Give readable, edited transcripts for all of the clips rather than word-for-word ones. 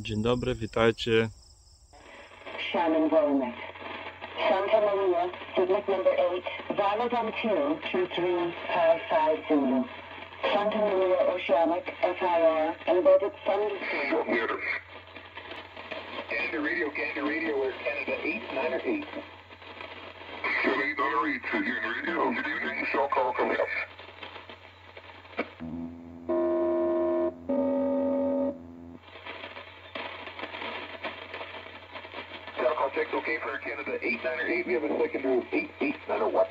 Dzień dobry, witajcie. Shannon Womack. Santa Maria, Signet number 8, Violet on 2, Q3, Pi 5 Zulu. Santa Maria Oceanic, FIR, embedded thunderstorm. Canada Radio, where's Canada 8, 9 or 8? Canada 8, 9 or 8, here in radio. Good evening, shell call coming up. Shell contact okay for Canada 8, 9 or 8. We have a secondary 8, 8, 9 or what?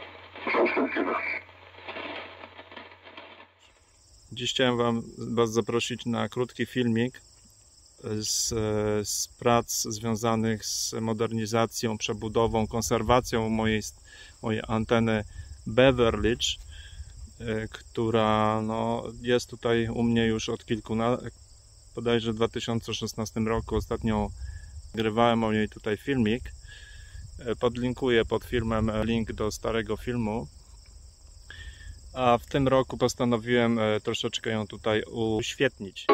Dziś chciałem Was zaprosić na krótki filmik z prac związanych z modernizacją, przebudową, konserwacją mojej anteny Beverridge, która jest tutaj u mnie już od bodajże w 2016 roku. Ostatnio nagrywałem o niej tutaj filmik. Podlinkuję pod filmem link do starego filmu. A w tym roku postanowiłem troszeczkę ją tutaj uświetnić.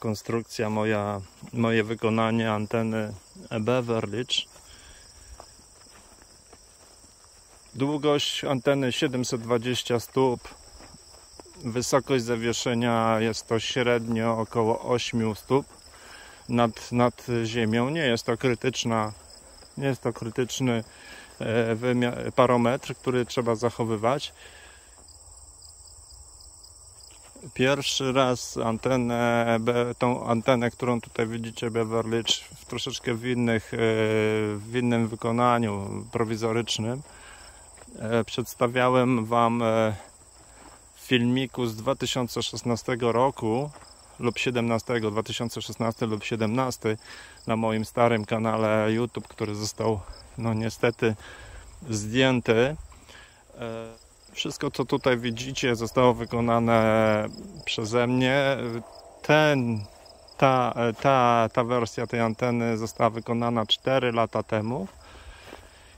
konstrukcja, moje wykonanie anteny Beverridge. Długość anteny 720 stóp, wysokość zawieszenia jest to średnio około 8 stóp nad ziemią. Nie jest to krytyczny parometr, który trzeba zachowywać. Pierwszy raz tą antenę, którą tutaj widzicie, Beverridge, w troszeczkę w innym wykonaniu prowizorycznym, przedstawiałem Wam w filmiku z 2016 roku lub 17, 2016 lub 17 na moim starym kanale YouTube, który został niestety zdjęty. Wszystko, co tutaj widzicie, zostało wykonane przeze mnie. Ta wersja tej anteny została wykonana 4 lata temu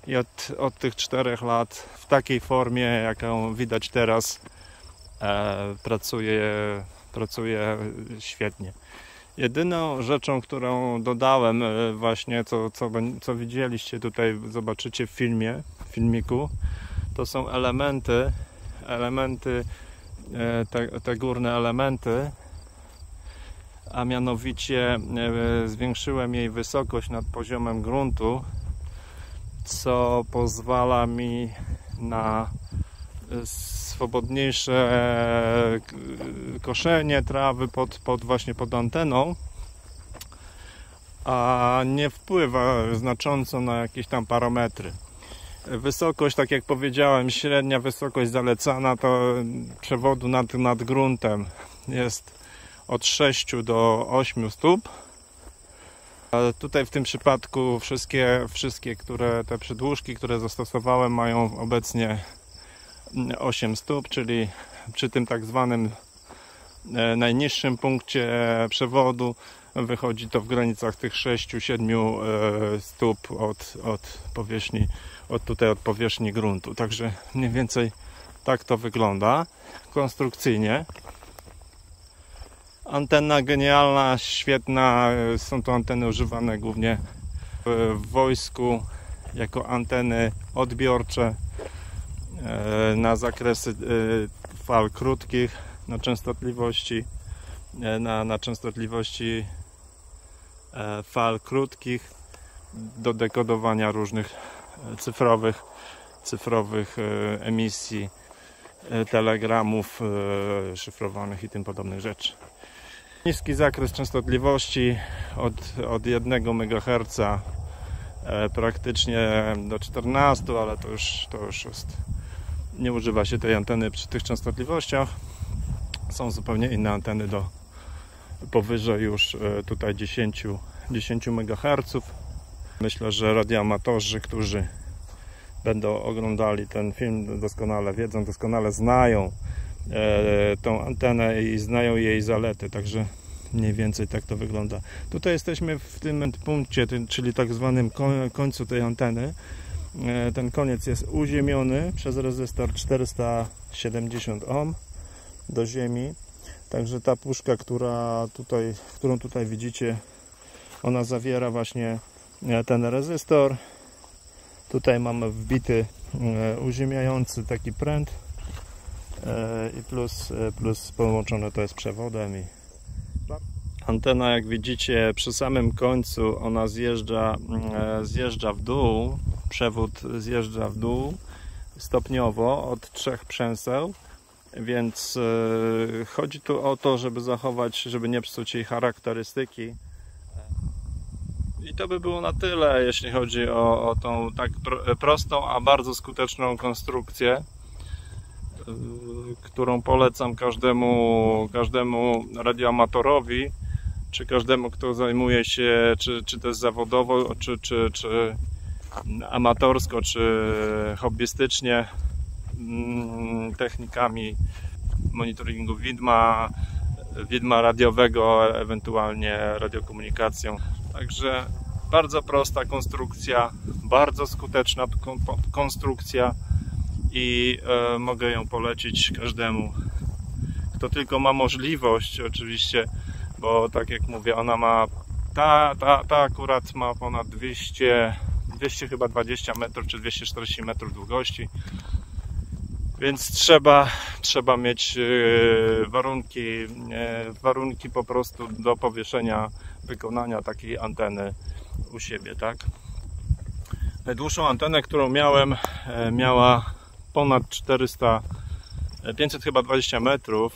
i od tych 4 lat w takiej formie, jaką widać teraz, pracuje świetnie. Jedyną rzeczą, którą dodałem właśnie, co widzieliście tutaj, zobaczycie w filmiku, to są te górne elementy, a mianowicie zwiększyłem jej wysokość nad poziomem gruntu, co pozwala mi na swobodniejsze koszenie trawy właśnie pod anteną, a nie wpływa znacząco na jakieś tam parametry. Wysokość, tak jak powiedziałem, średnia wysokość zalecana to przewodu nad gruntem jest od 6 do 8 stóp. Tutaj w tym przypadku wszystkie te przedłużki, które zastosowałem, mają obecnie 8 stóp, czyli przy tym tak zwanym najniższym punkcie przewodu wychodzi to w granicach tych 6-7 stóp od powierzchni gruntu. Także mniej więcej tak to wygląda konstrukcyjnie. Antena genialna, świetna. Są to anteny używane głównie w wojsku jako anteny odbiorcze na zakresy fal krótkich, na częstotliwości fal krótkich do dekodowania różnych cyfrowych emisji, telegramów szyfrowanych i tym podobnych rzeczy. Niski zakres częstotliwości od 1 MHz praktycznie do 14, ale to już jest, nie używa się tej anteny przy tych częstotliwościach. Są zupełnie inne anteny powyżej już tutaj 10 MHz. Myślę, że radioamatorzy, którzy będą oglądali ten film, doskonale wiedzą, doskonale znają tą antenę i znają jej zalety, także mniej więcej tak to wygląda. Tutaj jesteśmy w tym punkcie, czyli tak zwanym końcu tej anteny. Ten koniec jest uziemiony przez rezystor 470 ohm do ziemi. Także ta puszka, którą tutaj widzicie, ona zawiera właśnie ten rezystor. Tutaj mamy wbity uziemiający taki pręt i plus połączone to jest przewodem. Antena, jak widzicie, przy samym końcu ona zjeżdża w dół. Przewód zjeżdża w dół stopniowo od 3 przęseł, więc chodzi tu o to, żeby nie psuć jej charakterystyki. I to by było na tyle, jeśli chodzi o tą tak prostą, a bardzo skuteczną konstrukcję, którą polecam każdemu radioamatorowi, czy każdemu, kto zajmuje się, czy też zawodowo, czy amatorsko, czy hobbystycznie technikami monitoringu widma radiowego, ewentualnie radiokomunikacją. Także bardzo prosta konstrukcja, bardzo skuteczna konstrukcja i mogę ją polecić każdemu, kto tylko ma możliwość oczywiście bo tak jak mówię, ona ma, ta akurat ma ponad 200 chyba 20 metrów, czy 240 metrów długości, więc trzeba mieć warunki po prostu do powieszenia, wykonania takiej anteny u siebie, tak? Najdłuższą antenę, którą miałem, miała ponad 500 chyba 20 metrów,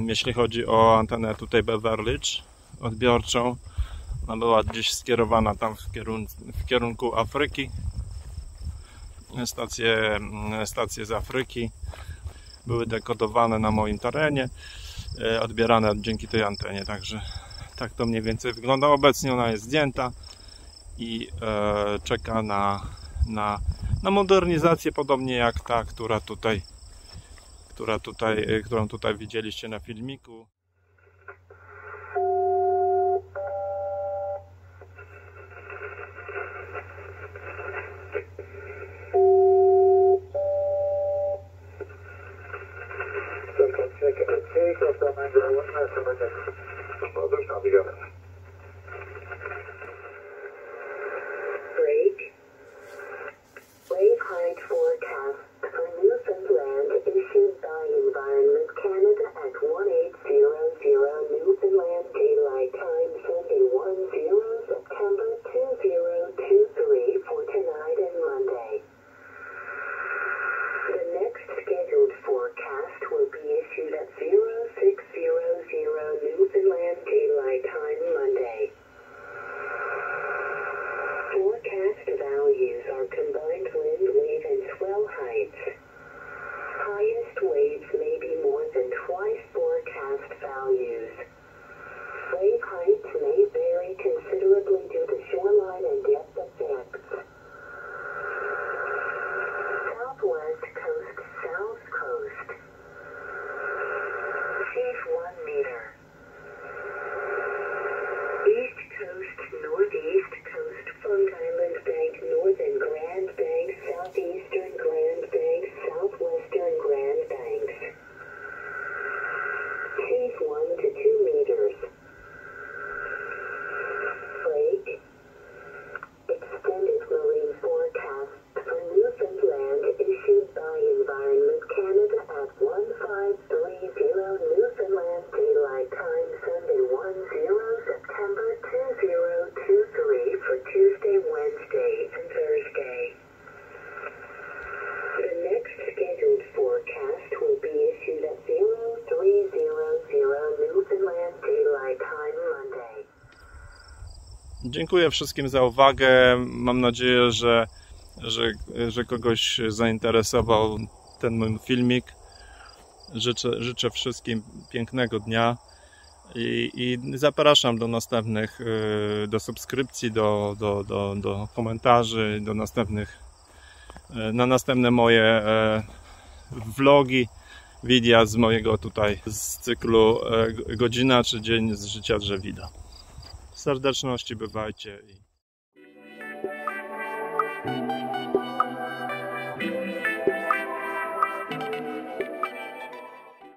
jeśli chodzi o antenę tutaj Beverly odbiorczą. Ona była gdzieś skierowana tam w kierunku Afryki. Stacje z Afryki były dekodowane na moim terenie, odbierane dzięki tej antenie, także tak to mniej więcej wygląda. Obecnie ona jest zdjęta i czeka na modernizację, podobnie jak ta, którą tutaj widzieliście na filmiku. Break. Wave height forecast for Newfoundland issued by Environment Canada at 1800 Newfoundland Daylight Time, Sunday 10 September 2023 for tonight and Monday. The next scheduled forecast will be issued at 0600 Newfoundland Daylight Time, Monday. Forecast values are combined wind, wave, and swell heights. Highest waves may be more than twice forecast values. Wave heights may vary considerably due to shoreline and depth effects. Southwest coast, south coast. Chief 1 meter. East coast, northeast coast, Funk Island Bank, northern Grand Bank, southeastern Grand Bank, southwestern Grand Banks. Chief 1 to 2 meters. Lake. Extended marine forecast for Newfoundland issued by Environment Canada at 1530 Newfoundland Daylight Time, Sunday 10 September 2023 for Tuesday, Wednesday, and Thursday. The next scheduled forecast will be issued at 0300 Newfoundland Daylight Time, Monday. Dziękuję wszystkim za uwagę. Mam nadzieję, że kogoś zainteresował ten mój filmik. Życzę wszystkim pięknego dnia i zapraszam do następnych, do subskrypcji, do komentarzy, na następne moje vlogi, wideo z mojego tutaj z cyklu Godzina czy Dzień z życia drzewida. Serdeczności, bywajcie.